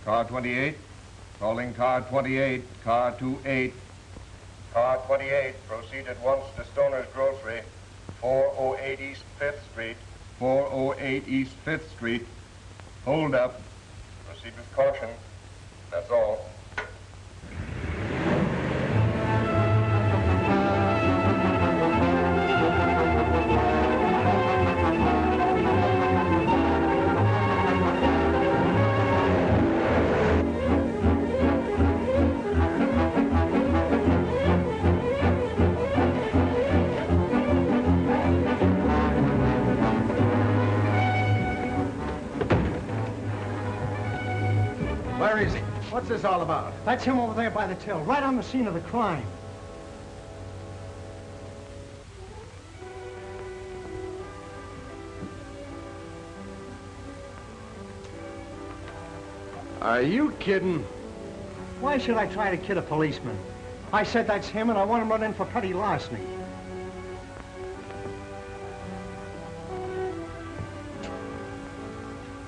Car 28, calling car 28, car 28. Car 28, proceed at once to Stoner's Grocery, 408 East 5th Street, 408 East 5th Street. Hold up. Proceed with caution. That's all. Where is he? What's this all about? That's him over there by the till, right on the scene of the crime. Are you kidding? Why should I try to kid a policeman? I said that's him, and I want him run in for petty larceny.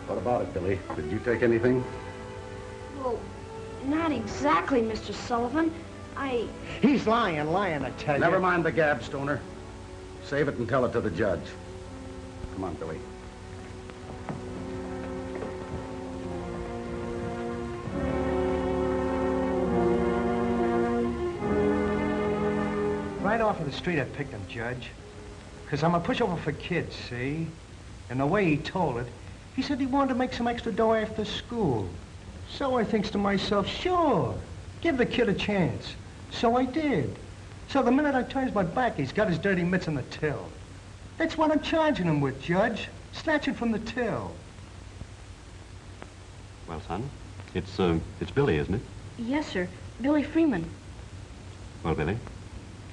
What about it, Billy? Did you take anything? Well, not exactly, Mr. Sullivan. He's lying, I tell you. Never mind the gab, Stoner. Save it and tell it to the judge. Come on, Billy. Right off of the street I picked him, Judge. Because I'm a pushover for kids, see? And the way he told it, he said he wanted to make some extra dough after school. So I thinks to myself, sure, give the kid a chance. So I did. So the minute I turns my back, he's got his dirty mitts in the till. That's what I'm charging him with, Judge. Snatching from the till. Well, son, it's Billy, isn't it? Yes, sir. Billy Freeman. Well, Billy,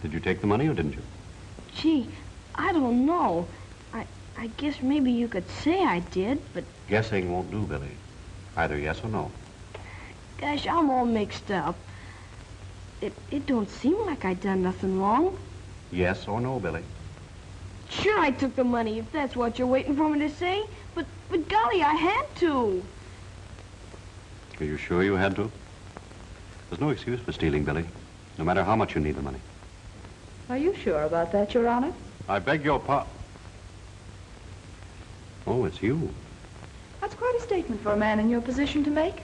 did you take the money or didn't you? Gee, I don't know. I guess maybe you could say I did, but... Guessing won't do, Billy. Either yes or no. Gosh, I'm all mixed up. It don't seem like I done nothing wrong. Yes or no, Billy? Sure, I took the money, if that's what you're waiting for me to say. But golly, I had to. Are you sure you had to? There's no excuse for stealing, Billy, no matter how much you need the money. Are you sure about that, Your Honor? I beg your pardon. Oh, it's you. That's quite a statement for a man in your position to make.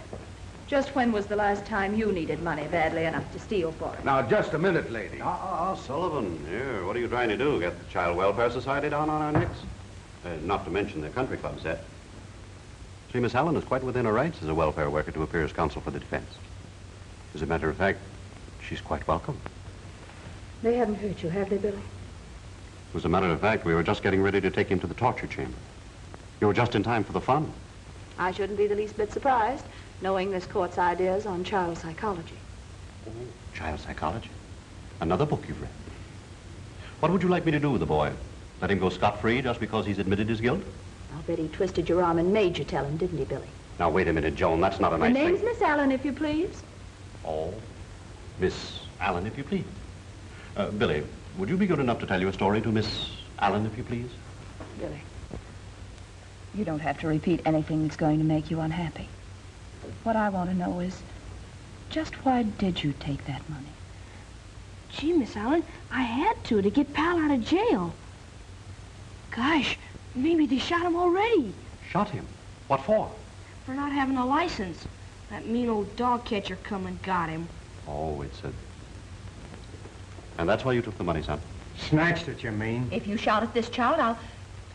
Just when was the last time you needed money badly enough to steal for it? Now, just a minute, lady. Sullivan, here, what are you trying to do? Get the Child Welfare Society down on our necks? Not to mention the country club set. See, Miss Allen is quite within her rights as a welfare worker to appear as counsel for the defense. As a matter of fact, she's quite welcome. They haven't hurt you, have they, Billy? As a matter of fact, we were just getting ready to take him to the torture chamber. You were just in time for the fun. I shouldn't be the least bit surprised, knowing this court's ideas on child psychology. Oh, child psychology? Another book you've read. What would you like me to do with the boy? Let him go scot-free just because he's admitted his guilt? I'll bet he twisted your arm and made you tell him, didn't he, Billy? Now, wait a minute, Joan. That's not a nice thing. The name's Miss Allen, if you please. Oh, Miss Allen, if you please. Billy, would you be good enough to tell your story to Miss Allen, if you please? Billy, you don't have to repeat anything that's going to make you unhappy. What I want to know is, just why did you take that money? Gee, Miss Allen, I had to get Pal out of jail. Gosh, maybe they shot him already. Shot him? What for? For not having a license. That mean old dog catcher come and got him. Oh, it's a... And that's why you took the money, son? Snatched it, you mean? If you shout at this child,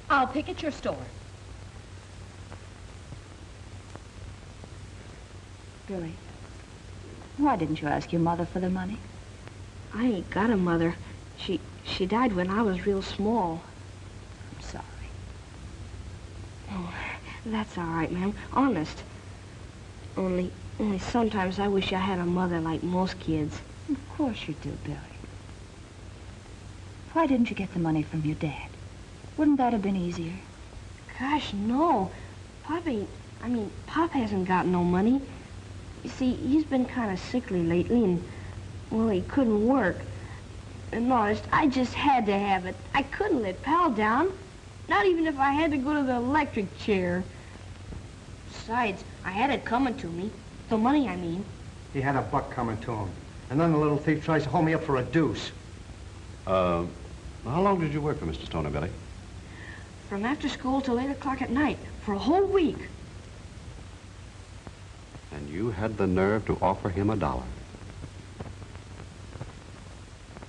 I'll picket your store. Billy, why didn't you ask your mother for the money? I ain't got a mother. She died when I was real small. I'm sorry. Oh, that's all right, ma'am. Honest. Only sometimes I wish I had a mother like most kids. Of course you do, Billy. Why didn't you get the money from your dad? Wouldn't that have been easier? Gosh, no. Pop hasn't got no money. You see, he's been kind of sickly lately, and, well, he couldn't work. And honest, I just had to have it. I couldn't let Pal down. Not even if I had to go to the electric chair. Besides, I had it coming to me. The money, I mean. He had a buck coming to him. And then the little thief tries to hold me up for a deuce. How long did you work for Mr. Stoner, Billy? From after school till 8 o'clock at night, for a whole week. And you had the nerve to offer him $1.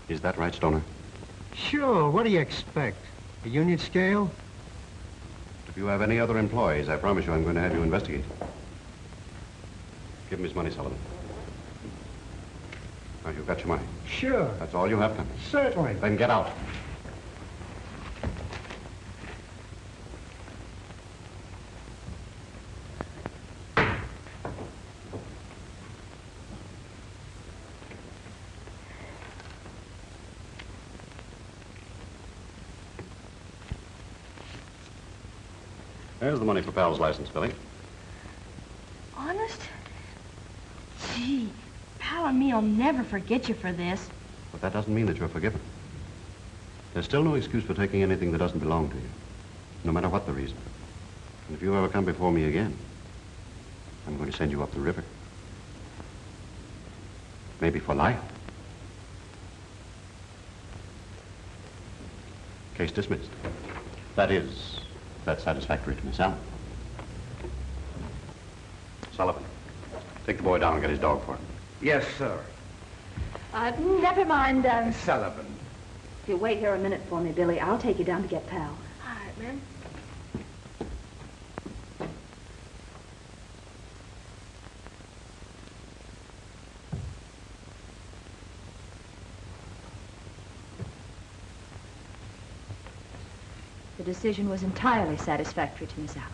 Is that right, Stoner? Sure, what do you expect? A union scale? If you have any other employees, I promise you I'm going to have you investigate. Give him his money, Sullivan. Now, you've got your money. Sure. That's all you have coming. Certainly. Then get out. There's the money for Pal's license, Billy. Honest? Gee, Pal and me'll never forget you for this. But that doesn't mean that you're forgiven. There's still no excuse for taking anything that doesn't belong to you, no matter what the reason. And if you ever come before me again, I'm going to send you up the river. Maybe for life. Case dismissed. That is, that's satisfactory to Miss Allen. Sullivan, take the boy down and get his dog for him. Yes, sir. Never mind, Sullivan. If you wait here a minute for me, Billy, I'll take you down to get Pal. All right, ma'am. The decision was entirely satisfactory to Miss Allen.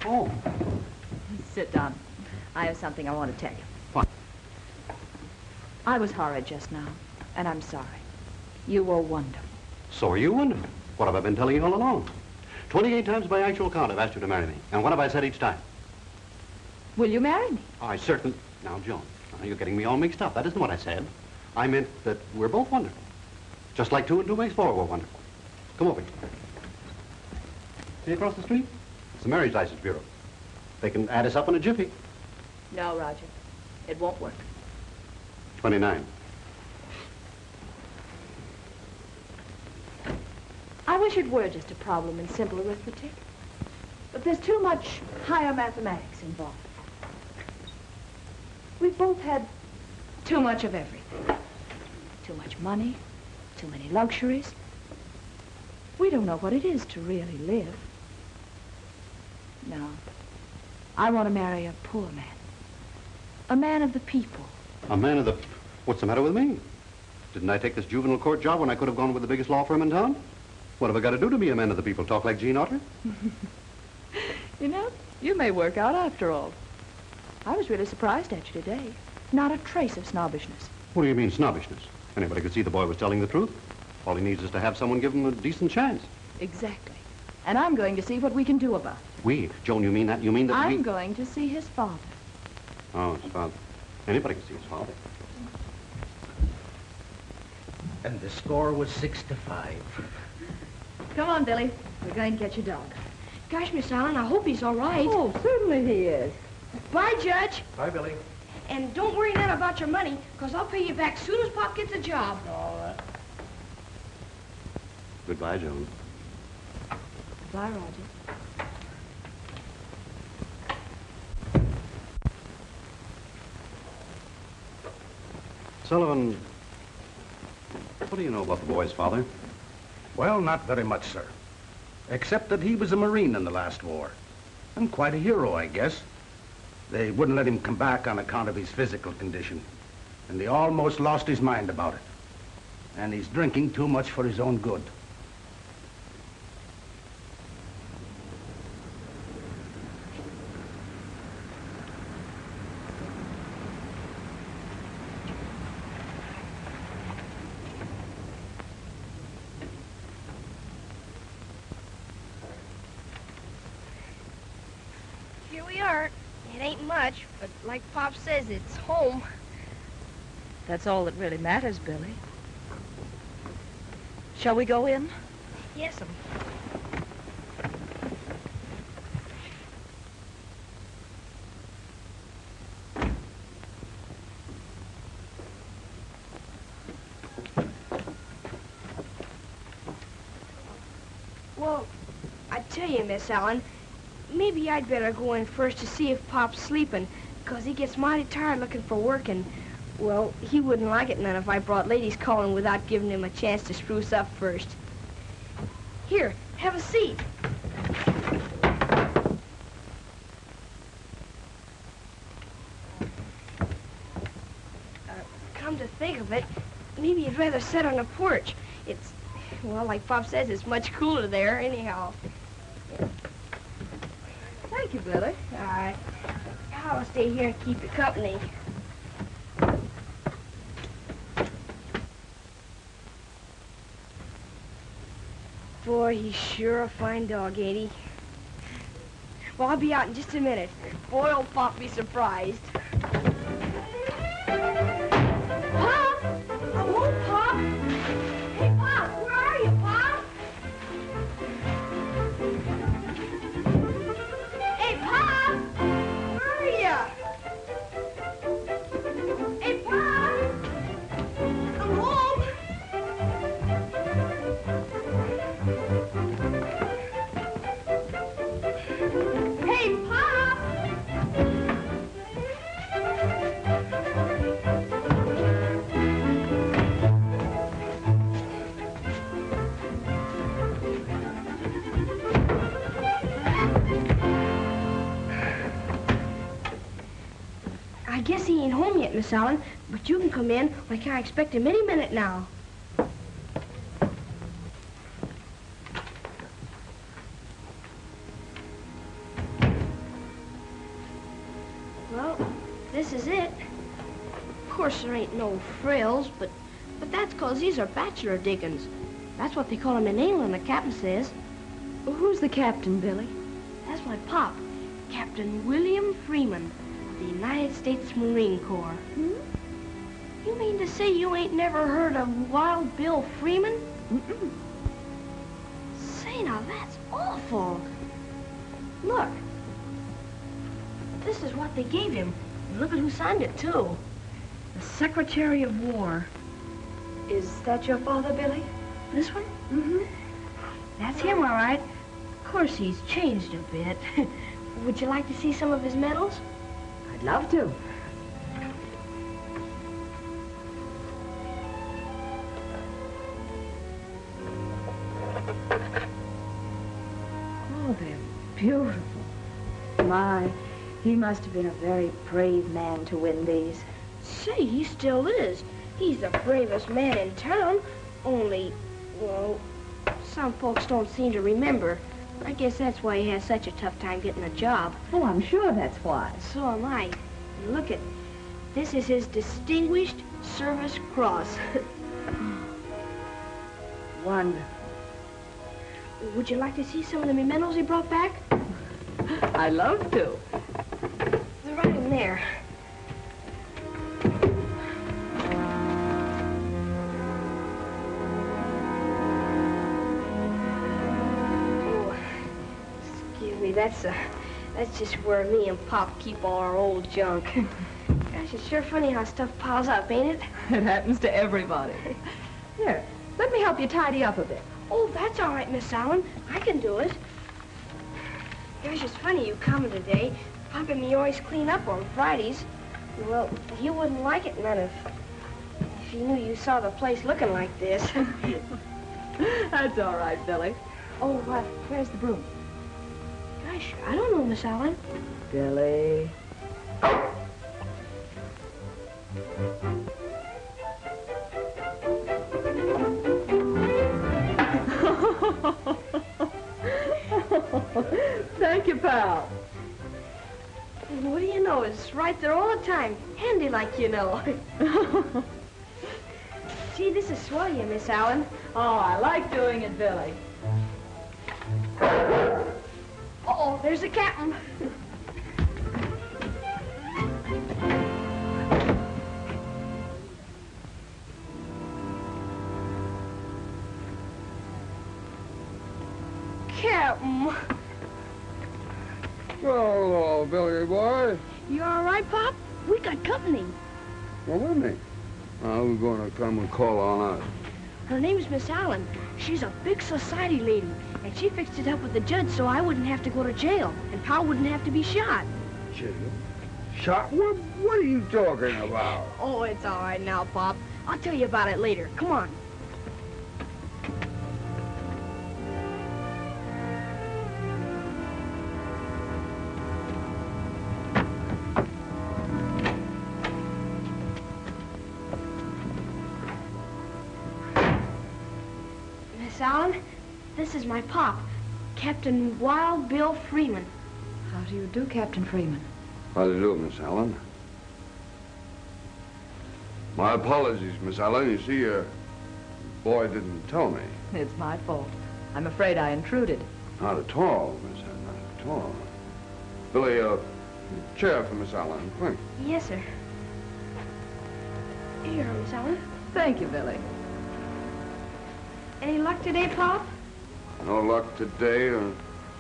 Oh. Sit down. I have something I want to tell you. What? I was horrid just now, and I'm sorry. You were wonderful. So are you wonderful. What have I been telling you all along? 28 times by actual count I've asked you to marry me. And what have I said each time? Will you marry me? I certainly... Now, Joan, now you're getting me all mixed up. That isn't what I said. I meant that we're both wonderful. Just like 2 and 2 makes 4, we're wonderful. Come over here. See across the street? It's the Marriage License Bureau. They can add us up in a jiffy. No, Roger. It won't work. 29. I wish it were just a problem in simple arithmetic. But there's too much higher mathematics involved. We've both had too much of everything. Too much money, too many luxuries. We don't know what it is to really live. No. I want to marry a poor man. A man of the people. A man of the... What's the matter with me? Didn't I take this juvenile court job when I could have gone with the biggest law firm in town? What have I got to do to be a man of the people? Talk like Gene Otter? You know, you may work out after all. I was really surprised at you today. Not a trace of snobbishness. What do you mean, snobbishness? Anybody could see the boy was telling the truth. All he needs is to have someone give him a decent chance. Exactly. And I'm going to see what we can do about it. We? Joan, you mean that? You mean that I'm going to see his father. Oh, his father. Anybody can see his father. And the score was 6-5. Come on, Billy. We're going to get your dog. Gosh, Miss Allen, I hope he's all right. Oh, certainly he is. Bye, Judge. Bye, Billy. And don't worry none about your money, because I'll pay you back soon as Pop gets a job. All right. Goodbye, Joan. Bye, Roger. Sullivan, what do you know about the boy's father? Well, not very much, sir. Except that he was a Marine in the last war. And quite a hero, I guess. They wouldn't let him come back on account of his physical condition. And he almost lost his mind about it. And he's drinking too much for his own good. Here we are. It ain't much, but like Pop says, it's home. That's all that really matters, Billy. Shall we go in? Yes'm. tell you, Miss Ellen, maybe I'd better go in first to see if Pop's sleeping, because he gets mighty tired looking for work, and, well, he wouldn't like it none if I brought ladies calling without giving him a chance to spruce up first. Here, have a seat. Come to think of it, maybe you'd rather sit on the porch. It's, well, like Pop says, it's much cooler there, anyhow. Thank you, Billy. All right. I'll stay here and keep you company. Boy, he's sure a fine dog, ain't he? Well, I'll be out in just a minute. Boy, old Pop be surprised. Pop! I'm home, Pop! Hey, Pop, where are you, Pop? Hey, Pop! Where are you? Hey, Pop! I'm home! Hey, Pop! I guess he ain't home yet, Miss Ellen, but you can come in like I expect him any minute now. Well, this is it. Of course, there ain't no frills, but that's 'cause these are bachelor dickens. That's what they call them in England, the captain says. Who's the captain, Billy? That's my pop, Captain William Freeman of the United States Marine Corps. Hmm? You mean to say you ain't never heard of Wild Bill Freeman? Mm-mm. Say, now that's awful. Look. This is what they gave him. And look at who signed it, too. The Secretary of War. Is that your father, Billy? This one? Mm-hmm. That's him, all right. Of course, he's changed a bit. Would you like to see some of his medals? I'd love to. Oh, they're beautiful. My, he must have been a very brave man to win these. Say, he still is. He's the bravest man in town. Only, well, some folks don't seem to remember. I guess that's why he has such a tough time getting a job. Oh, I'm sure that's why. So am I. And look at, this is his Distinguished Service Cross. Wonderful. Would you like to see some of the mementos he brought back? I'd love to. They're right in there. Oh, excuse me, that's just where me and Pop keep all our old junk. Gosh, it's sure funny how stuff piles up, ain't it? It happens to everybody. Here, let me help you tidy up a bit. Oh, that's all right, Miss Allen. I can do it. Gosh, it's funny you coming today. Pop and me always clean up on Fridays. Well, you wouldn't like it none if you knew you saw the place looking like this. That's all right, Billy. Oh, where's the broom? Gosh, I don't know, Miss Allen. Billy. Thank you, pal. What do you know? It's right there all the time. Handy like you know. Gee, this is swell, you, Miss Allen. Oh, I like doing it, Billy. Uh-oh, there's the captain. Captain. Well, hello, Billy boy. You all right, Pop? We got company. Well, with me. Who's going to come and call on us? Her name's Miss Allen. She's a big society lady. And she fixed it up with the judge so I wouldn't have to go to jail, and Pa wouldn't have to be shot. Jail? Shot? What are you talking about? Oh, it's all right now, Pop. I'll tell you about it later. Come on. Miss Allen, this is my pop, Captain Wild Bill Freeman. How do you do, Captain Freeman? How do you do, Miss Allen? My apologies, Miss Allen. You see, boy didn't tell me. It's my fault. I'm afraid I intruded. Not at all, Miss Allen, not at all. Billy, chair for Miss Allen, quick. Yes, sir. Here, Miss Allen. Thank you, Billy. Any luck today, Pop? No luck today or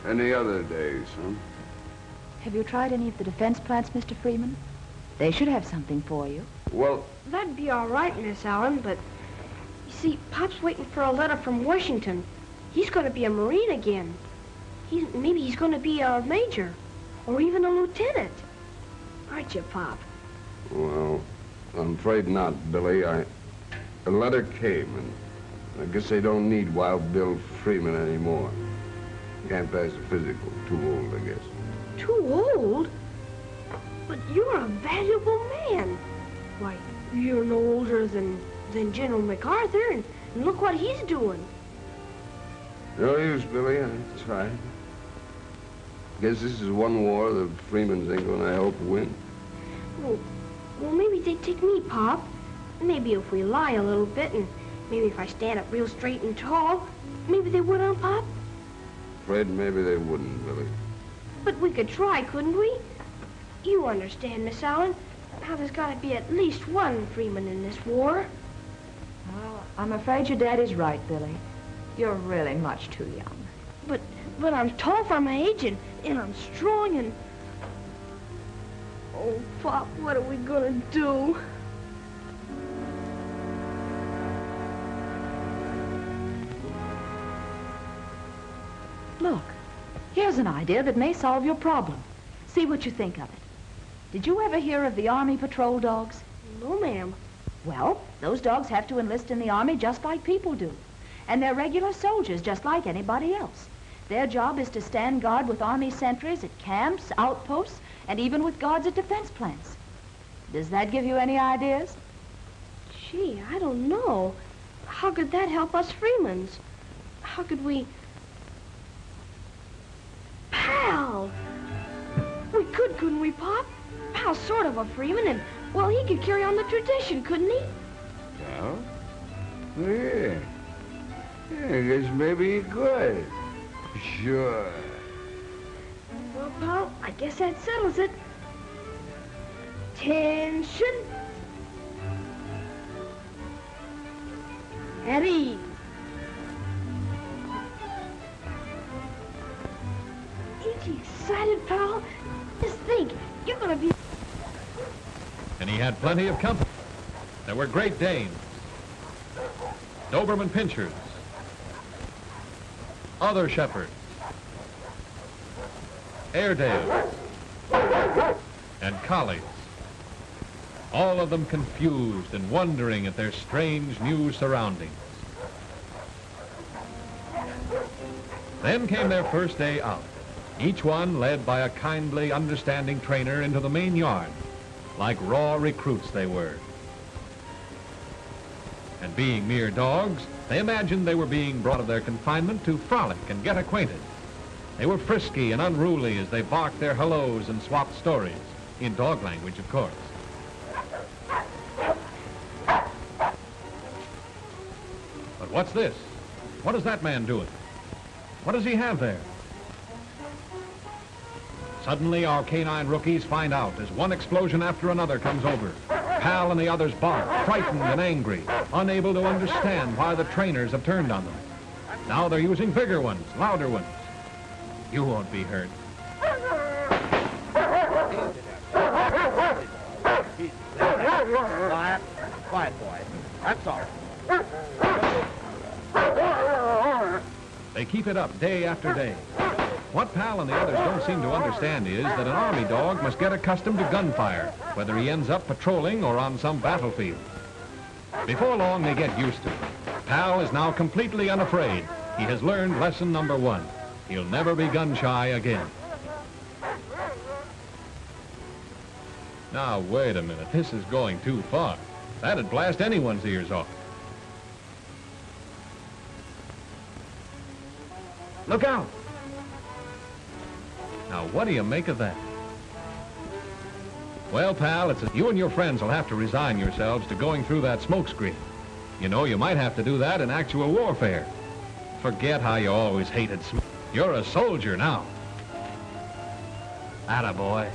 any other day, son. Have you tried any of the defense plants, Mr. Freeman? They should have something for you. Well, That'd be all right, Miss Allen, but you see, Pop's waiting for a letter from Washington. He's going to be a Marine again. Maybe he's going to be a major or even a lieutenant. Aren't you, Pop? well, I'm afraid not, Billy. A letter came, and I guess they don't need Wild Bill Freeman anymore. Can't pass the physical. Too old, I guess. Too old? But you're a valuable man. Why, you're no older than General MacArthur, and look what he's doing. No use, Billy. I tried. Guess this is one war the Freemans ain't gonna help win. Well, maybe they'd take me, Pop. Maybe if we lie a little bit, and maybe if I stand up real straight and tall, maybe they would, huh, Pop? Afraid maybe they wouldn't, Billy. But we could try, couldn't we? You understand, Miss Allen, how there's got to be at least one Freeman in this war. Well, I'm afraid your daddy's right, Billy. You're really much too young. But I'm tall for my age, and I'm strong, and... Oh, Pop, what are we gonna do? Look, here's an idea that may solve your problem. See what you think of it. Did you ever hear of the Army patrol dogs? No, ma'am. Well, those dogs have to enlist in the Army just like people do. And they're regular soldiers just like anybody else. Their job is to stand guard with Army sentries at camps, outposts, and even with guards at defense plants. Does that give you any ideas? Gee, I don't know. How could that help us Freemans? How could we... Pal! We could, couldn't we, Pop? Pal's sort of a Freeman, and, well, he could carry on the tradition, couldn't he? Well? Yeah. I guess maybe he could. Sure. Well, Pal, I guess that settles it. Attention! At ease. Ain't you excited, Pal? Just think, you're gonna be... And he had plenty of company. There were Great Danes, Doberman Pinschers, other shepherds, Airedales, and collies, all of them confused and wondering at their strange new surroundings. Then came their first day out, each one led by a kindly, understanding trainer into the main yard, like raw recruits they were. And being mere dogs, they imagined they were being brought of their confinement to frolic and get acquainted. They were frisky and unruly as they barked their hellos and swapped stories, in dog language, of course. But what's this? What is that man doing? What does he have there? Suddenly, our canine rookies find out as one explosion after another comes over. Pal and the others bark, frightened and angry, unable to understand why the trainers have turned on them. Now they're using bigger ones, louder ones. You won't be hurt. Quiet. Quiet, boy. That's all. They keep it up day after day. What Pal and the others don't seem to understand is that an Army dog must get accustomed to gunfire, whether he ends up patrolling or on some battlefield. Before long, they get used to it. Pal is now completely unafraid. He has learned lesson number 1. He'll never be gun-shy again. Now, wait a minute. This is going too far. That'd blast anyone's ears off. Look out! Now, what do you make of that? Well, Pal, you and your friends will have to resign yourselves to going through that smoke screen. You know, you might have to do that in actual warfare. Forget how you always hated smoke. You're a soldier now. Attaboy.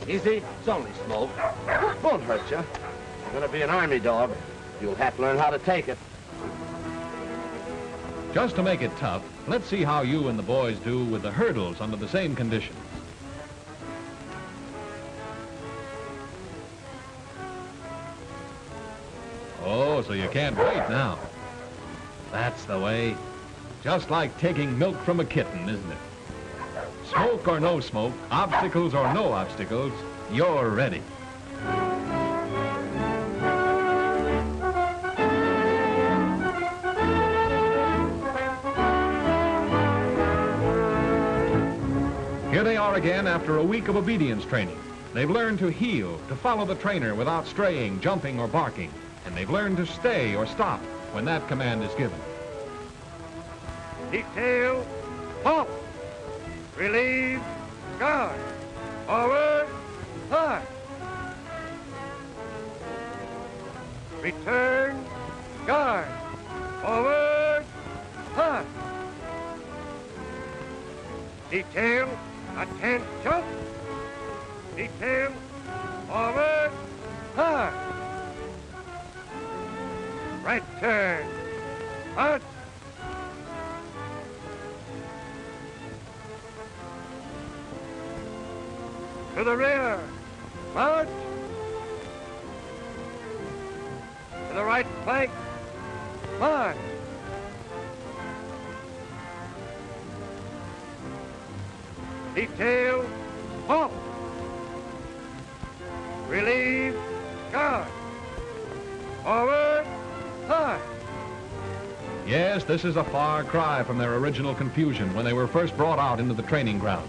Easy, it's only smoke. Won't hurt you. You're gonna be an Army dog. You'll have to learn how to take it. Just to make it tough, let's see how you and the boys do with the hurdles under the same conditions. Oh, so you can't wait now. That's the way. Just like taking milk from a kitten, isn't it? Smoke or no smoke, obstacles or no obstacles, you're ready. Here they are again after a week of obedience training. They've learned to heel, to follow the trainer without straying, jumping, or barking. And they've learned to stay or stop when that command is given. Detail, halt. Relieve, guard. Forward, hard. Return, guard. Forward, hard. Detail, attention. Detail, forward, hard. Right turn, hard. To the rear, march. To the right flank, march. Detail, halt. Relieve, guard. Forward, hard. Yes, this is a far cry from their original confusion when they were first brought out into the training ground.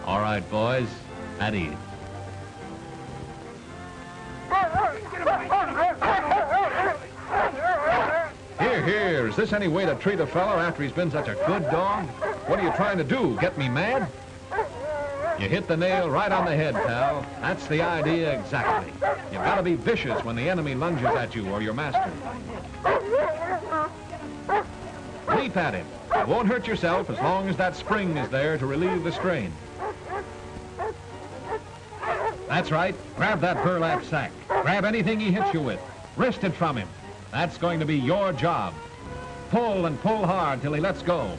All right, boys, at ease. Here, is this any way to treat a fellow after he's been such a good dog? What are you trying to do, get me mad? You hit the nail right on the head, pal. That's the idea exactly. You've got to be vicious when the enemy lunges at you or your master. Leap at him. You won't hurt yourself as long as that spring is there to relieve the strain. That's right. Grab that burlap sack. Grab anything he hits you with. Wrest it from him. That's going to be your job. Pull and pull hard till he lets go.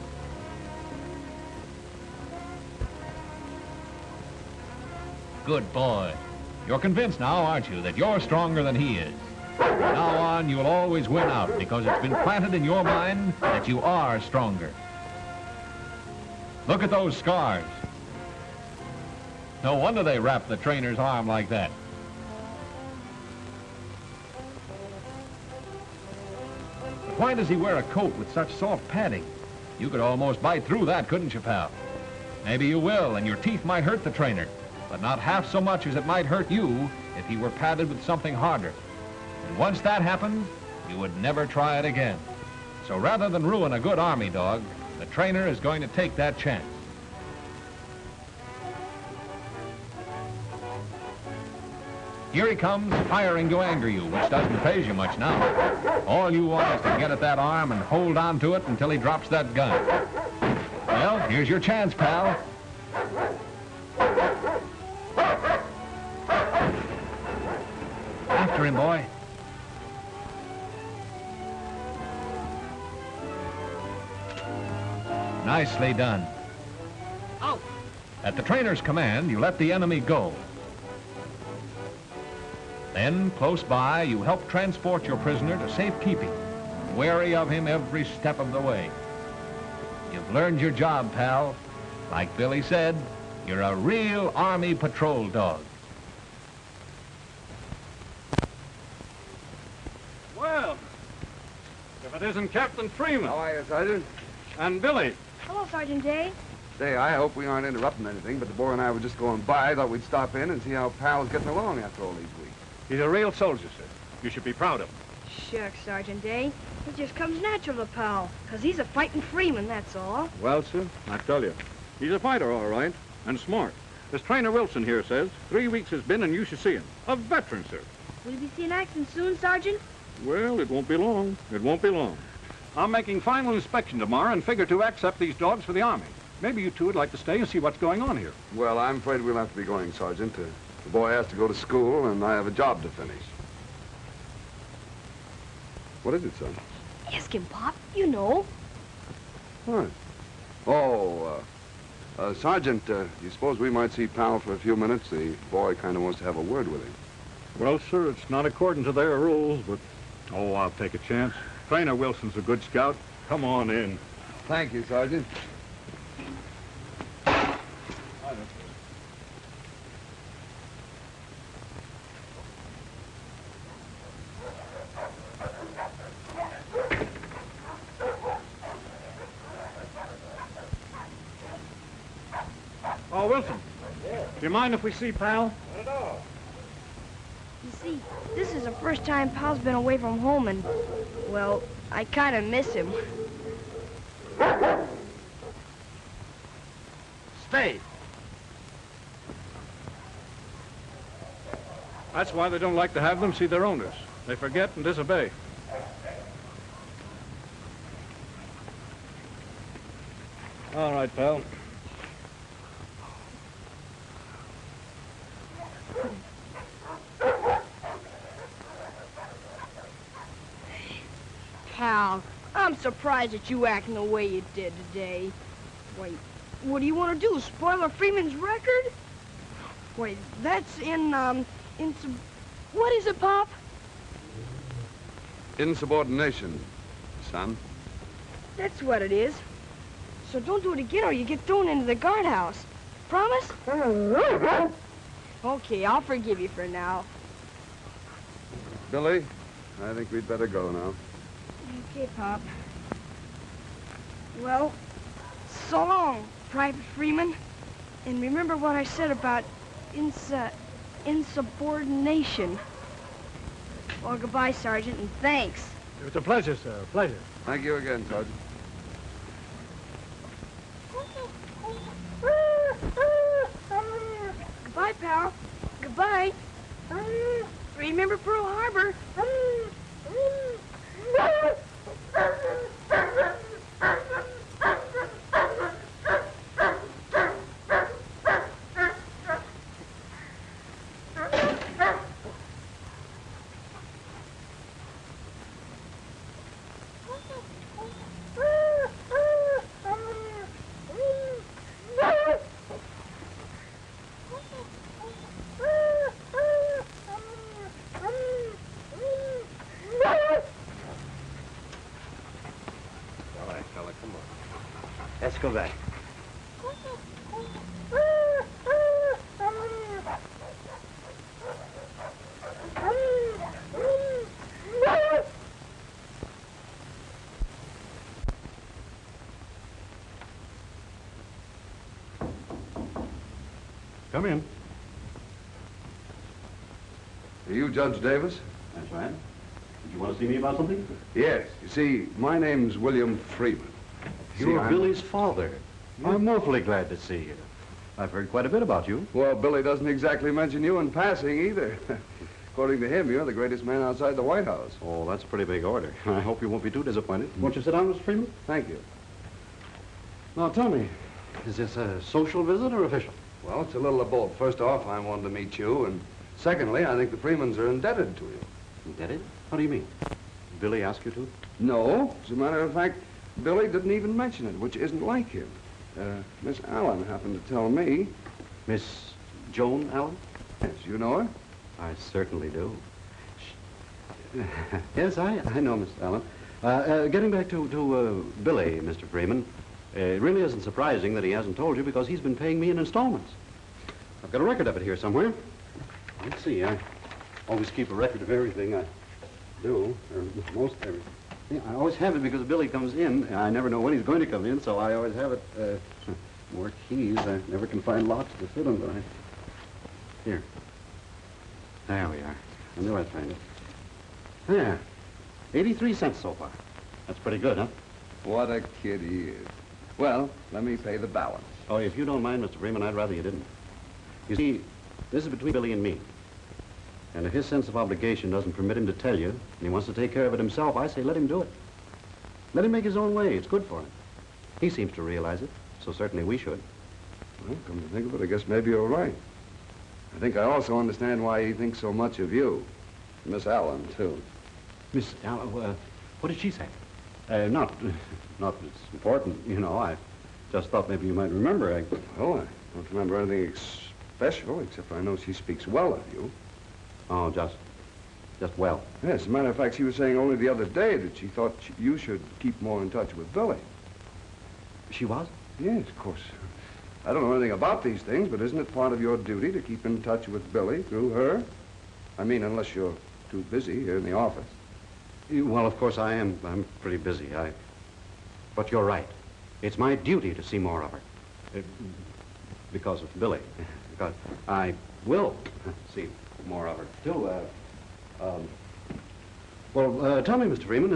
Good boy. You're convinced now, aren't you, that you're stronger than he is? From now on, you'll always win out because it's been planted in your mind that you are stronger. Look at those scars. No wonder they wrapped the trainer's arm like that. But why does he wear a coat with such soft padding? You could almost bite through that, couldn't you, pal? Maybe you will, and your teeth might hurt the trainer, but not half so much as it might hurt you if he were padded with something harder. And once that happened, you would never try it again. So rather than ruin a good Army dog, the trainer is going to take that chance. Here he comes, firing to anger you, which doesn't faze you much now. All you want is to get at that arm and hold on to it until he drops that gun. Well, here's your chance, pal. After him, boy. Nicely done. Out. At the trainer's command, you let the enemy go. Then, close by, you help transport your prisoner to safekeeping. wary of him every step of the way. You've learned your job, pal. Like Billy said, you're a real Army patrol dog. Well, if it isn't Captain Freeman. How are you, Sergeant? And Billy. Hello, Sergeant Day. Say, I hope we aren't interrupting anything, but the boy and I were just going by. Thought we'd stop in and see how Pal's getting along after all these weeks. He's a real soldier, sir. You should be proud of him. Shucks, Sergeant Day. It just comes natural to Pal, 'cause he's a fighting Freeman, that's all. Well, sir, I tell you, he's a fighter, all right, and smart. As Trainer Wilson here says, 3 weeks has been and you should see him. A veteran, sir. Will you be seeing action soon, Sergeant? Well, it won't be long. It won't be long. I'm making final inspection tomorrow and figure to accept these dogs for the Army. Maybe you two would like to stay and see what's going on here. Well, I'm afraid we'll have to be going, Sergeant. The boy has to go to school, and I have a job to finish. What is it, son? Ask him, Pop. You know. What? Oh, Sergeant, you suppose we might see Pal for a few minutes? The boy kind of wants to have a word with him. Well, sir, it's not according to their rules, but... Oh, I'll take a chance. Trainer Wilson's a good scout. Come on in. Thank you, Sergeant. Oh, Wilson. Do you mind if we see Pal? Not at all. You see, this is the first time Pal's been away from home, and, well, I kind of miss him. Stay. That's why they don't like to have them see their owners. They forget and disobey. All right, pal. Pal, I'm surprised that you acting the way you did today. Wait, what do you want to do, spoil a Freeman's record? Wait, that's what is it, Pop? Insubordination, son. That's what it is. So don't do it again or you get thrown into the guardhouse. Promise? Okay, I'll forgive you for now. Billy, I think we'd better go now. Okay, Pop. Well, so long, Private Freeman. And remember what I said about insubordination. Well, goodbye, Sergeant, and thanks. It's a pleasure, sir. A pleasure. Thank you again, Sergeant. Goodbye, pal. Goodbye. Remember Pearl Harbor. Let's go back. Come in. Are you Judge Davis? That's right. Did you want to see me about something? Yes. You see, my name's William Freeman. You're I'm- Billy's father. I'm awfully glad to see you. I've heard quite a bit about you. Well, Billy doesn't exactly mention you in passing either. According to him, you're the greatest man outside the White House. Oh, that's a pretty big order. I hope you won't be too disappointed. Won't you sit down, Mr. Freeman? Thank you. Now, tell me, is this a social visit or official? Well, it's a little of both. First off, I wanted to meet you, and secondly, I think the Freemans are indebted to you. Indebted? How do you mean? Billy asked you to? No. As a matter of fact, Billy didn't even mention it, which isn't like him. Miss Allen happened to tell me. Miss Joan Allen? Yes, you know her? I certainly do. Yes, I know Miss Allen. Getting back to Billy, Mr. Freeman, it really isn't surprising that he hasn't told you because he's been paying me in installments. I've got a record of it here somewhere. Let's see, I always keep a record of everything I do, or most everything. Yeah, I always have it because Billy comes in. I never know when he's going to come in, so I always have it. More keys. I never can find locks to fit them, but Here. There we are. I knew I'd find it. There. 83 cents so far. That's pretty good, huh? What a kid he is. Well, let me pay the balance. Oh, if you don't mind, Mr. Freeman, I'd rather you didn't. You see, this is between Billy and me. And if his sense of obligation doesn't permit him to tell you, and he wants to take care of it himself, I say let him do it. Let him make his own way. It's good for him. He seems to realize it, so certainly we should. Well, come to think of it, I guess maybe you're right. I think I also understand why he thinks so much of you. Miss Allen, too. Miss Allen, what did she say? Not that it's important, you know. I just thought maybe you might remember. Well, I don't remember anything special, except I know she speaks well of you. Oh, just well. Yes, as a matter of fact, she was saying only the other day that she thought you should keep more in touch with Billy. She was? Yes, of course. I don't know anything about these things, but isn't it part of your duty to keep in touch with Billy through her? I mean, unless you're too busy here in the office. Well, of course I am. I'm pretty busy. But you're right. It's my duty to see more of her. Because of Billy. Because I will see more of her, too. Well, tell me, Mr. Freeman,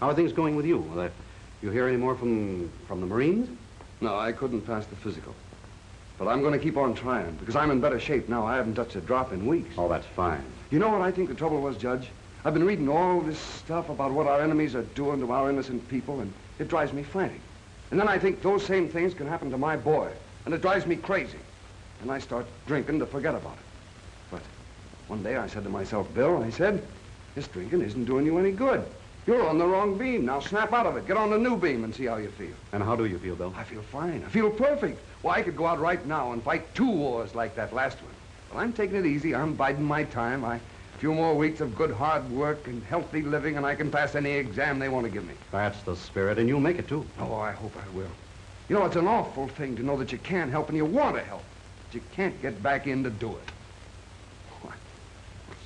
how are things going with you? You hear any more from the Marines? No, I couldn't pass the physical. But I'm going to keep on trying, because I'm in better shape now. I haven't touched a drop in weeks. Oh, that's fine. You know what I think the trouble was, Judge? I've been reading all this stuff about what our enemies are doing to our innocent people, and it drives me frantic. And then I think those same things can happen to my boy, and it drives me crazy. And I start drinking to forget about it. But one day I said to myself, Bill, I said, this drinking isn't doing you any good. You're on the wrong beam. Now snap out of it. Get on the new beam and see how you feel. And how do you feel, Bill? I feel fine. I feel perfect. Why, I could go out right now and fight 2 wars like that last one. But I'm taking it easy. I'm biding my time. A few more weeks of good hard work and healthy living, and I can pass any exam they want to give me. That's the spirit, and you'll make it, too. Oh, I hope I will. You know, it's an awful thing to know that you can help and you want to help, but you can't get back in to do it. Oh,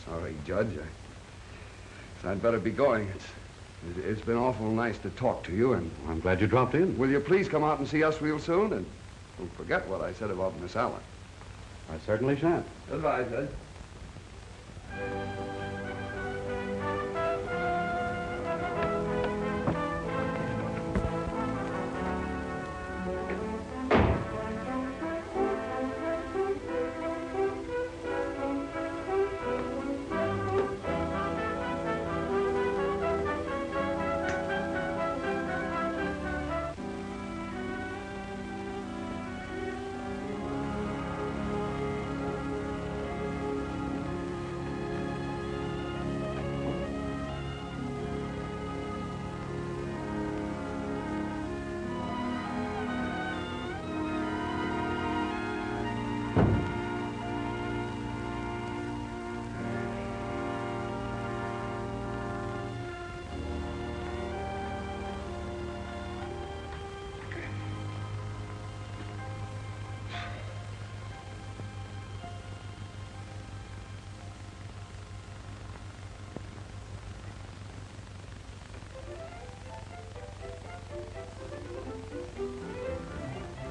sorry, Judge. I'd better be going. It's been awful nice to talk to you, and I'm glad you dropped in. Will you please come out and see us real soon, and don't forget what I said about Miss Allen. I certainly shan't. Goodbye, Judge.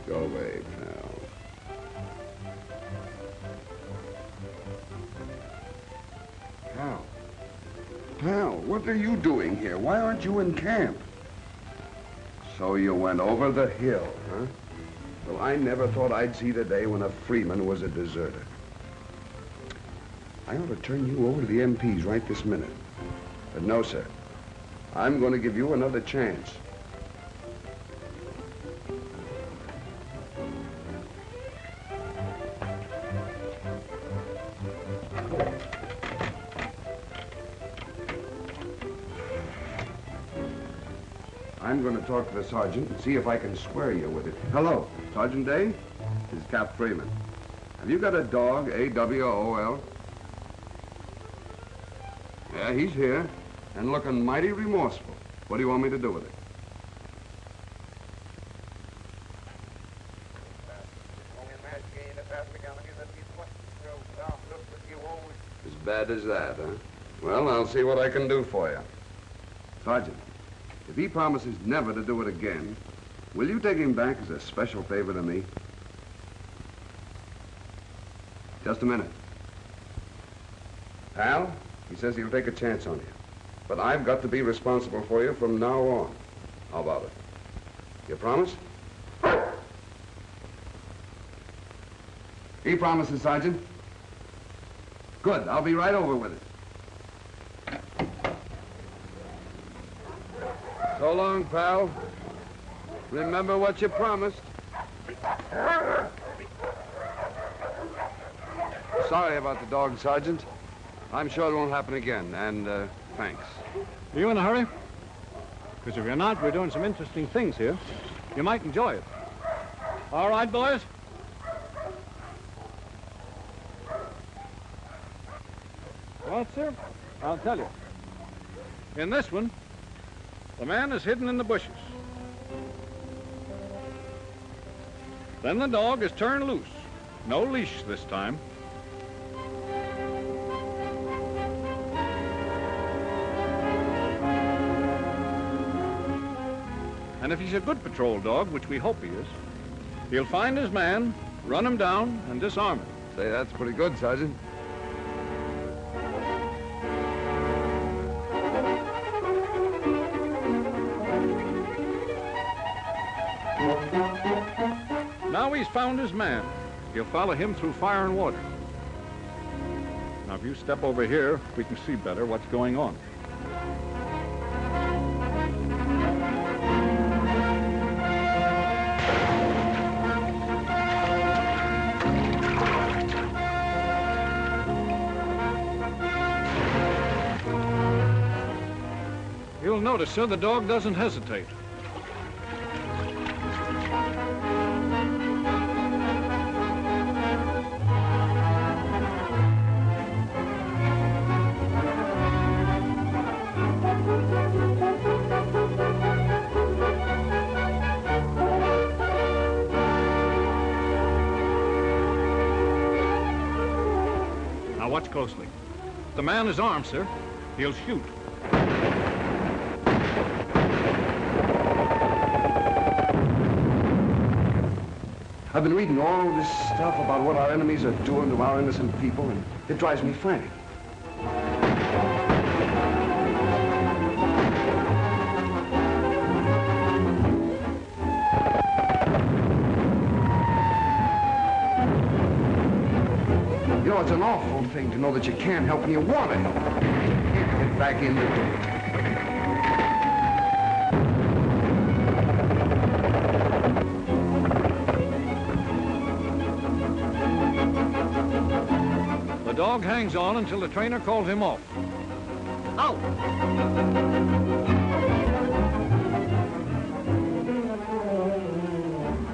Go away, pal. Pal, what are you doing here? Why aren't you in camp? So you went over the hill, huh? Well, I never thought I'd see the day when a Freeman was a deserter. I ought to turn you over to the MPs right this minute. But no, sir. I'm going to give you another chance. I'm going to talk to the sergeant and see if I can square you with it. Hello, Sergeant Day? This is Cap Freeman. Have you got a dog, A-W-O-L? Yeah, he's here, and looking mighty remorseful. What do you want me to do with it? As bad as that, huh? Well, I'll see what I can do for you. Sergeant, if he promises never to do it again, will you take him back as a special favor to me? Just a minute. Pal, he says he'll take a chance on you. But I've got to be responsible for you from now on. How about it? You promise? He promises, Sergeant. Good. I'll be right over with it. So long, pal. Remember what you promised. Sorry about the dog, Sergeant. I'm sure it won't happen again, and thanks. Are you in a hurry? Because if you're not, we're doing some interesting things here. You might enjoy it. All right, boys? Well, sir, I'll tell you. In this one, the man is hidden in the bushes. Then the dog is turned loose. No leash this time. And if he's a good patrol dog, which we hope he is, he'll find his man, run him down, and disarm him. Say, that's pretty good, Sergeant. Now he's found his man. He'll follow him through fire and water. Now, if you step over here, we can see better what's going on. You'll notice, sir, the dog doesn't hesitate. Now watch closely. The man is armed, sir. He'll shoot. I've been reading all this stuff about what our enemies are doing to our innocent people, and it drives me frantic. You know, it's an awful thing to know that you can't help and you want to help. You can't get back in the door. The dog hangs on until the trainer calls him off. Out!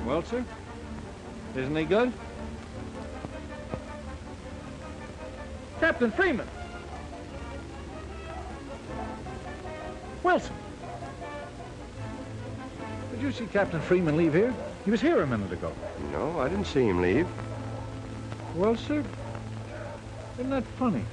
Well, sir, isn't he good? Captain Freeman! Wilson! Did you see Captain Freeman leave here? He was here a minute ago. No, I didn't see him leave. Well, sir, isn't that funny?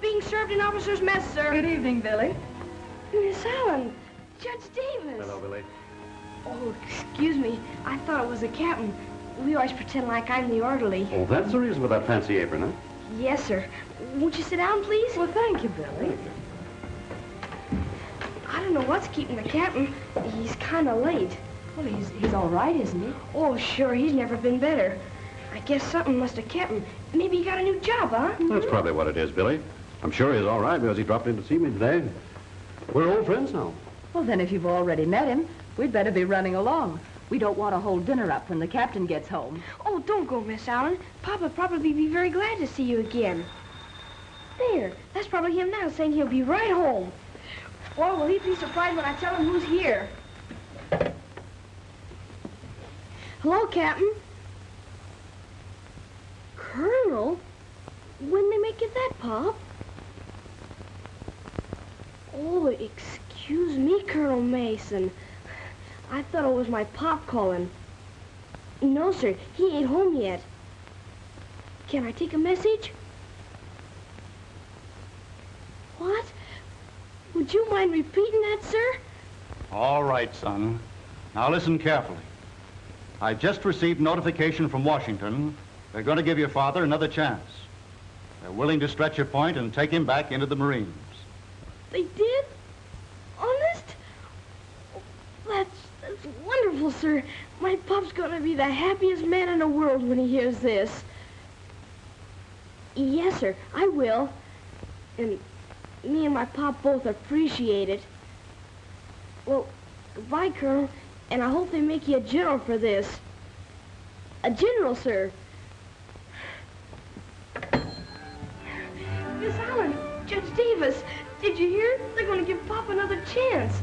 Being served in officer's mess, sir. Good evening, Billy. Miss Allen, Judge Davis. Hello, Billy. Oh, excuse me. I thought it was the captain. We always pretend like I'm the orderly. Oh, that's the reason for that fancy apron, huh? Yes, sir. Won't you sit down, please? Well, thank you, Billy. I don't know what's keeping the captain. He's kind of late. Well, he's all right, isn't he? Oh, sure. He's never been better. I guess something must have kept him. Maybe he got a new job, huh? That's probably what it is, Billy. I'm sure he's all right because he dropped in to see me today. We're old friends now. Well, then if you've already met him, we'd better be running along. We don't want to hold dinner up when the captain gets home. Oh, don't go, Miss Allen. Papa probably be very glad to see you again. There, that's probably him now saying he'll be right home. Or will he be surprised when I tell him who's here? Hello, Captain. Colonel? When they make it that, Pop? Oh, excuse me, Colonel Mason. I thought it was my Pop calling. No, sir, he ain't home yet. Can I take a message? What? Would you mind repeating that, sir? All right, son. Now listen carefully. I just received notification from Washington. They're going to give your father another chance. They're willing to stretch your point and take him back into the Marines. They did? Honest? Oh, that's wonderful, sir. My Pop's gonna be the happiest man in the world when he hears this. Yes, sir, I will. And me and my Pop both appreciate it. Well, goodbye, Colonel, and I hope they make you a general for this. A general, sir. Miss Allen, Judge Davis, did you hear? They're going to give Pop another chance.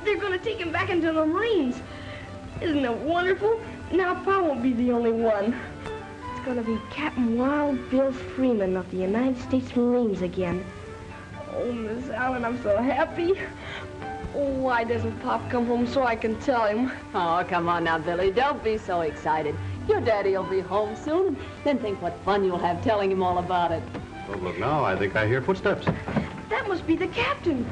They're going to take him back into the Marines. Isn't it wonderful? Now Pop won't be the only one. It's going to be Captain Wild Bill Freeman of the United States Marines again. Oh, Miss Allen, I'm so happy. Oh, why doesn't Pop come home so I can tell him? Oh, come on now, Billy. Don't be so excited. Your daddy will be home soon. Then think what fun you'll have telling him all about it. Oh, look now, I think I hear footsteps. That must be the captain.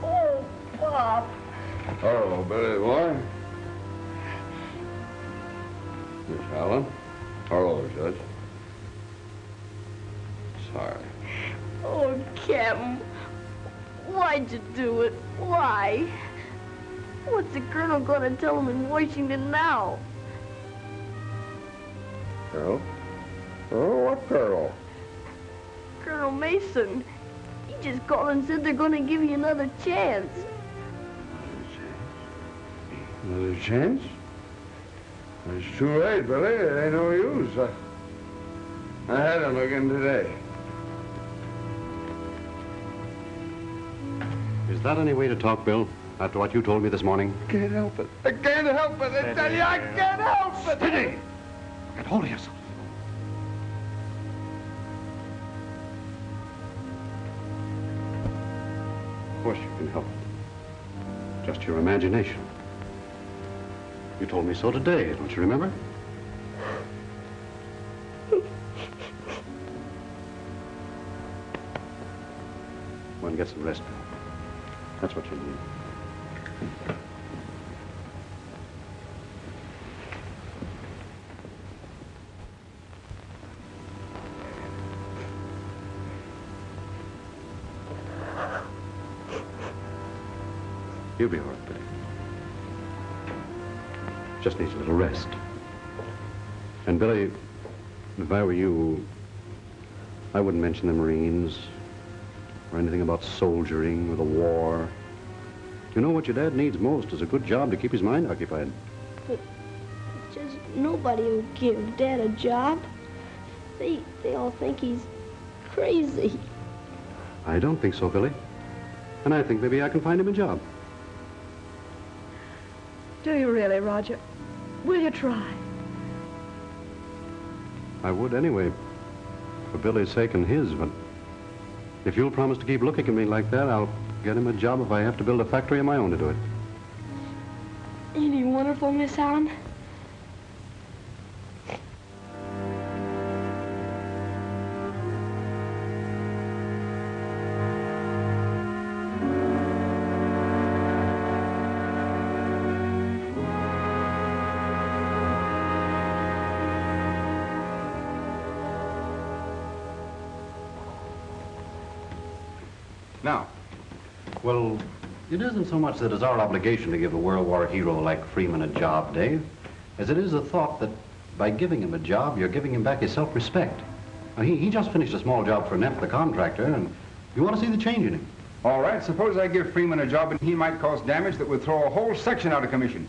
Oh, Pop. Oh, Billy boy. Miss Allen. Hello, Judge. Sorry. Oh, Captain. Why'd you do it? Why? What's the Colonel gonna tell him in Washington now? Colonel? Oh, what Colonel? Colonel Mason. He just called and said they're gonna give you another chance. Another chance? It's too late, Billy. It ain't no use. I had him again today. Is that any way to talk, Bill? After what you told me this morning? Can't help it. I can't help it. I tell you, I can't help it. Steady! Get hold of yourself. Of course you can help it. Just your imagination. You told me so today, don't you remember? Well, get some rest, Bill. That's what you need. You'll be all right, Billy. Just needs a little rest. And, Billy, if I were you, I wouldn't mention the Marines or anything about soldiering or the war. You know what your dad needs most is a good job to keep his mind occupied. But just nobody will give Dad a job. They all think he's crazy. I don't think so, Billy. And I think maybe I can find him a job. Do you really, Roger? Will you try? I would anyway, for Billy's sake and his, but if you'll promise to keep looking at me like that, I'll get him a job if I have to build a factory of my own to do it. Ain't he wonderful, Miss Allen? Now, well, It isn't so much that it's our obligation to give a World War hero like Freeman a job, Dave, as it is the thought that by giving him a job, you're giving him back his self-respect. Now, he just finished a small job for Neff, the contractor, and you want to see the change in him. All right, suppose I give Freeman a job and he might cause damage that would throw a whole section out of commission.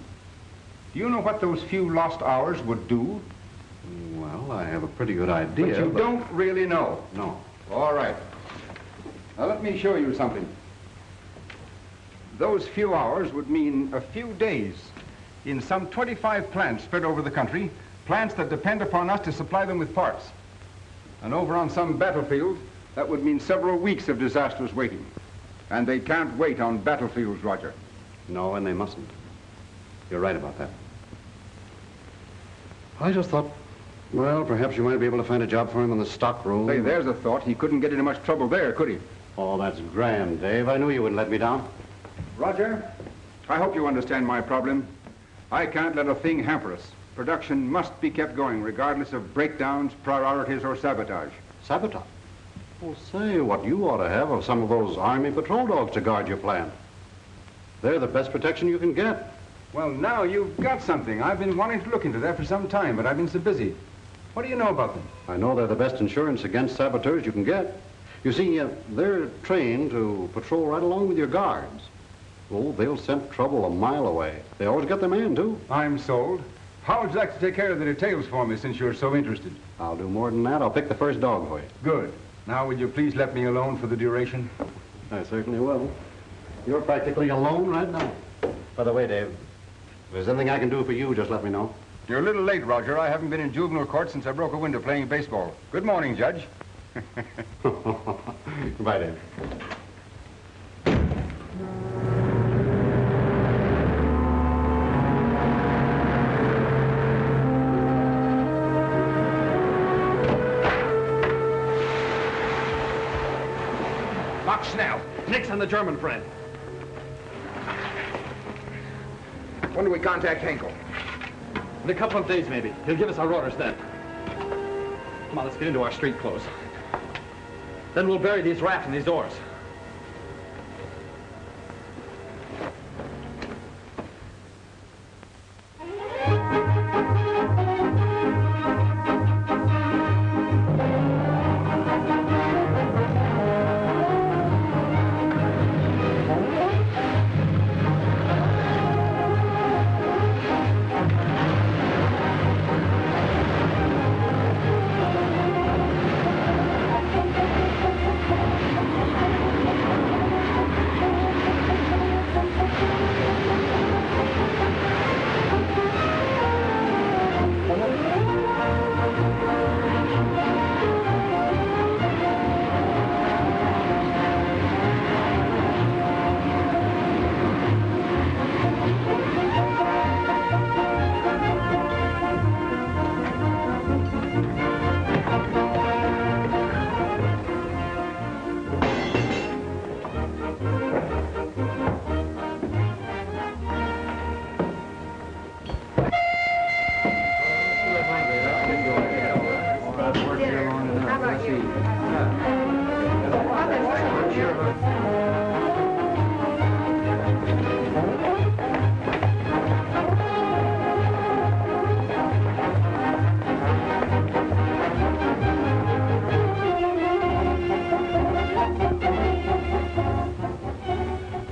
Do you know what those few lost hours would do? Well, I have a pretty good idea. But you don't really know? No. All right. Now, let me show you something. Those few hours would mean a few days in some 25 plants spread over the country, plants that depend upon us to supply them with parts. And over on some battlefield, that would mean several weeks of disastrous waiting. And they can't wait on battlefields, Roger. No, and they mustn't. You're right about that. I just thought, well, perhaps you might be able to find a job for him in the stock room. Hey, there's a thought. He couldn't get into much trouble there, could he? Oh, that's grand, Dave. I knew you wouldn't let me down. Roger, I hope you understand my problem. I can't let a thing hamper us. Production must be kept going, regardless of breakdowns, priorities, or sabotage. Sabotage? Well, say, what you ought to have are some of those Army patrol dogs to guard your plant. They're the best protection you can get. Well, now you've got something. I've been wanting to look into that for some time, but I've been so busy. What do you know about them? I know they're the best insurance against saboteurs you can get. You see, they're trained to patrol right along with your guards. Oh, they'll scent trouble a mile away. They always get their man, too. I'm sold. How would you like to take care of the details for me, since you're so interested? I'll do more than that. I'll pick the first dog for you. Good. Now, will you please let me alone for the duration? I certainly will. You're practically alone right now. By the way, Dave, if there's anything I can do for you, just let me know. You're a little late, Roger. I haven't been in juvenile court since I broke a window playing baseball. Good morning, Judge. Goodbye, Dave. Mach schnell. Nix on the German friend. When do we contact Henkel? In a couple of days, maybe. He'll give us our orders then. Come on, let's get into our street clothes. Then we'll bury these rafts in these oars.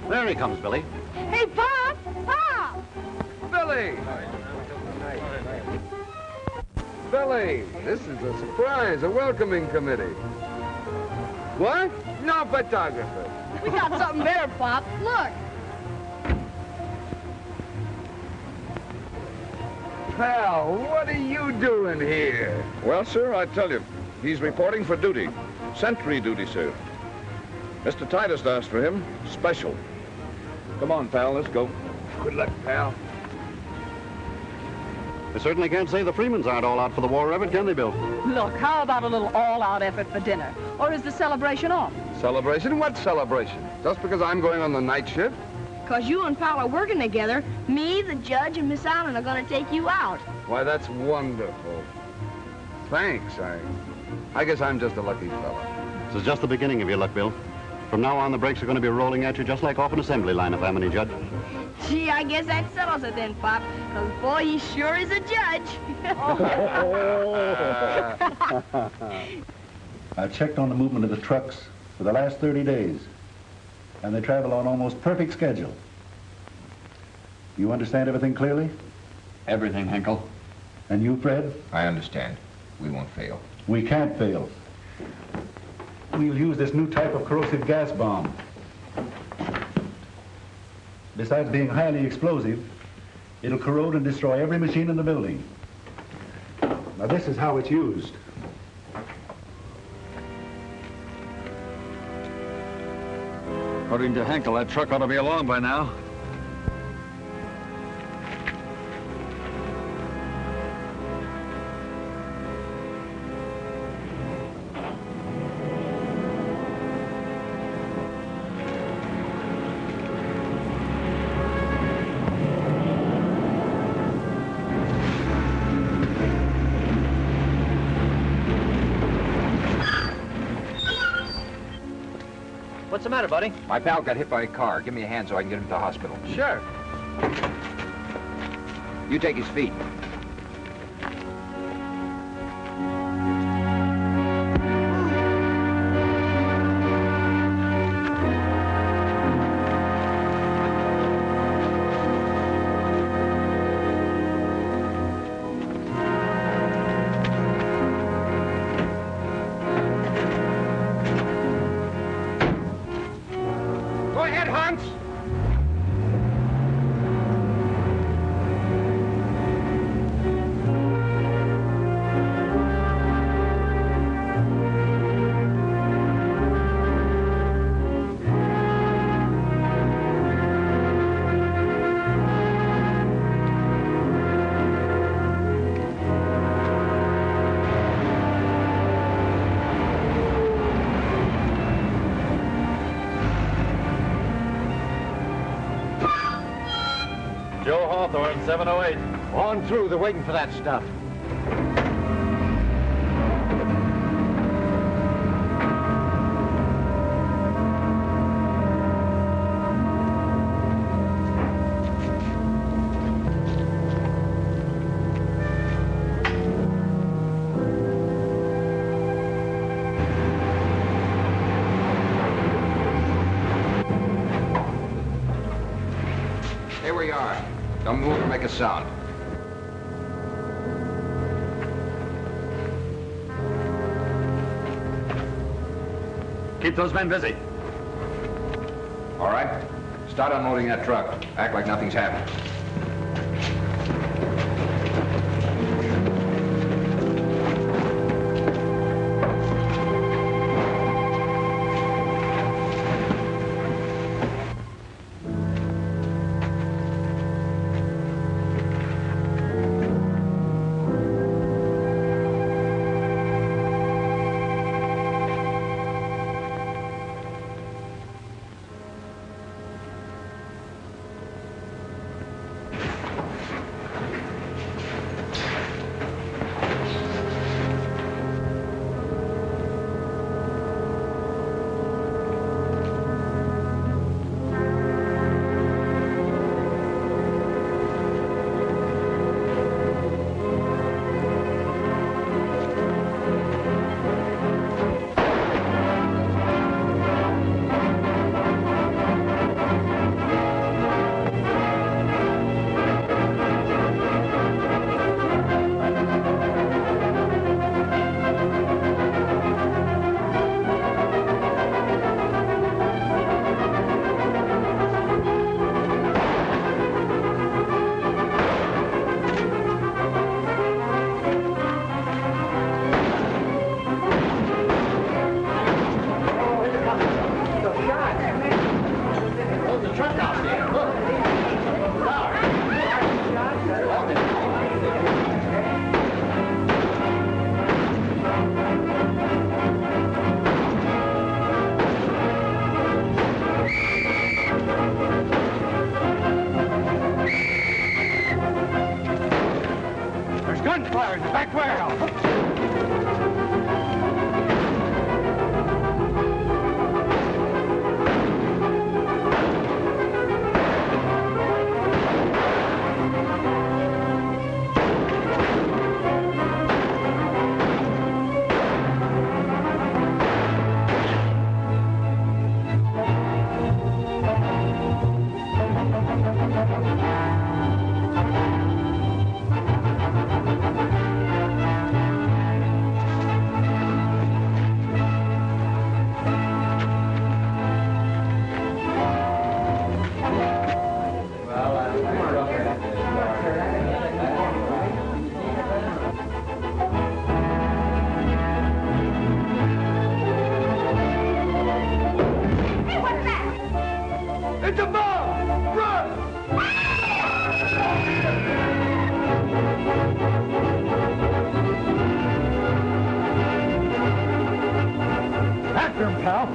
There he comes, Billy. Hey, Pop! Pop! Billy! Billy, this is a surprise, a welcoming committee. What? No photographer. We got something better, Pop. Look. Pal, what are you doing here? Well, sir, I tell you, he's reporting for duty. Sentry duty, sir. Mr. Titus asked for him. Special. Come on, pal, let's go. Good luck, pal. I certainly can't say the Freemans aren't all out for the war effort, can they, Bill? Look, how about a little all-out effort for dinner? Or is the celebration off? Celebration? What celebration? Just because I'm going on the night shift? Because you and Pal are working together, me, the judge, and Miss Allen are going to take you out. Why, that's wonderful. Thanks. I guess I'm just a lucky fella. This is just the beginning of your luck, Bill. From now on, the brakes are going to be rolling at you just like off an assembly line, if I'm any judge. Gee, I guess that settles it then, Pop. Because, boy, he sure is a judge. I checked on the movement of the trucks for the last 30 days, and they travel on almost perfect schedule. You understand everything clearly? Everything, Henkel. And you, Fred? I understand. We won't fail. We can't fail. We'll use this new type of corrosive gas bomb. Besides being highly explosive, it'll corrode and destroy every machine in the building. Now, this is how it's used. According to Henkel, that truck ought to be along by now. What's the matter, buddy? My pal got hit by a car. Give me a hand so I can get him to the hospital. Sure. You take his feet. Go ahead, Hans. Joe Hawthorne, 708. On through. They're waiting for that stuff. Here we are. Don't move or make a sound. Keep those men busy. All right? Start unloading that truck. Act like nothing's happened. after him, pal.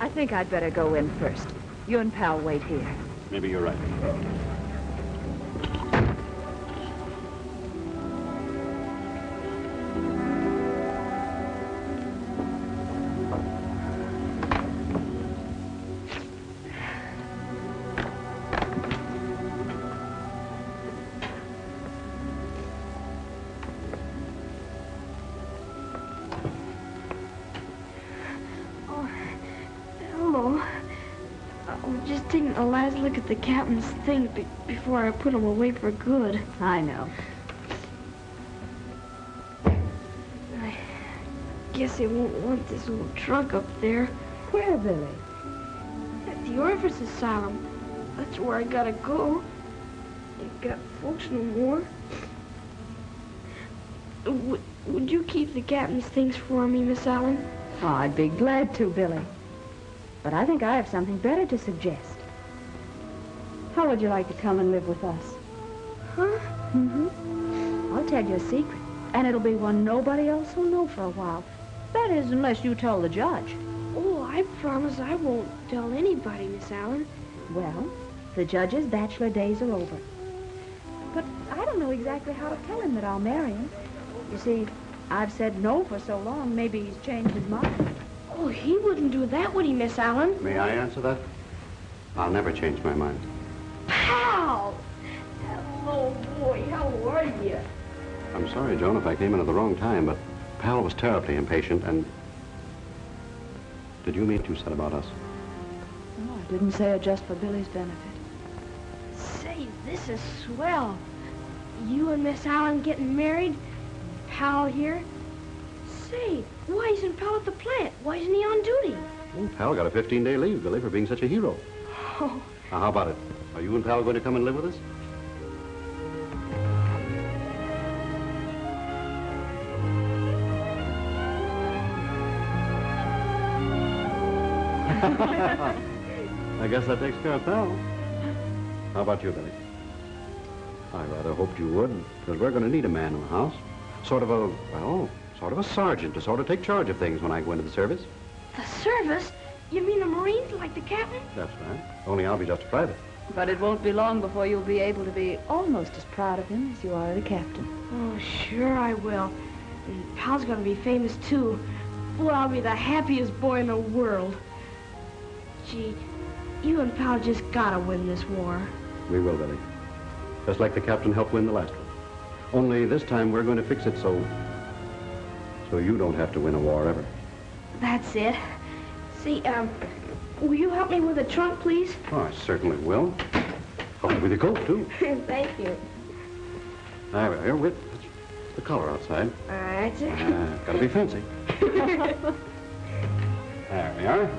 I think I'd better go in first. You and Pal wait here. Maybe you're right. Just taking a last look at the captain's thing before I put him away for good. I know. I guess they won't want this little trunk up there. Where, Billy? At the Orphan's Asylum. That's where I gotta go. Ain't got folks no more. Would you keep the captain's things for me, Miss Allen? Oh, I'd be glad to, Billy. But I think I have something better to suggest. How would you like to come and live with us? Huh? Mm-hmm. I'll tell you a secret, and it'll be one nobody else will know for a while. That is, unless you tell the judge. Oh, I promise I won't tell anybody, Miss Allen. Well, the judge's bachelor days are over. But I don't know exactly how to tell him that I'll marry him. You see, I've said no for so long, maybe he's changed his mind. Oh, he wouldn't do that, would he, Miss Allen? May I answer that? I'll never change my mind. Pal! Hello, boy. How are you? I'm sorry, Joan, if I came in at the wrong time, but Pal was terribly impatient, and... Did you mean what you said about us? No, I didn't say it just for Billy's benefit. Say, this is swell. You and Miss Allen getting married? Pal here? Say, why isn't Pal at the plant? Why isn't he on duty? Well, Pal got a 15-day leave, Billy, for being such a hero. Oh. Now, how about it? Are you and Pal going to come and live with us? I guess that takes care of Pal. How about you, Billy? I rather hoped you would, because we're going to need a man in the house. Sort of a sergeant to sort of take charge of things when I go into the service. The service? You mean the Marines, like the captain? That's right. Only I'll be just a private. But it won't be long before you'll be able to be almost as proud of him as you are the captain. Oh, sure I will. And Pal's gonna be famous, too. Well, I'll be the happiest boy in the world. Gee, you and Pal just gotta win this war. We will, Billy. Just like the captain helped win the last one. Only this time we're going to fix it so you don't have to win a war ever. That's it. Say, will you help me with the trunk, please? Oh, I certainly will. Help me with your coat, too. Thank you. There we are. With the collar outside. All right, sir. Gotta be fancy. There we are.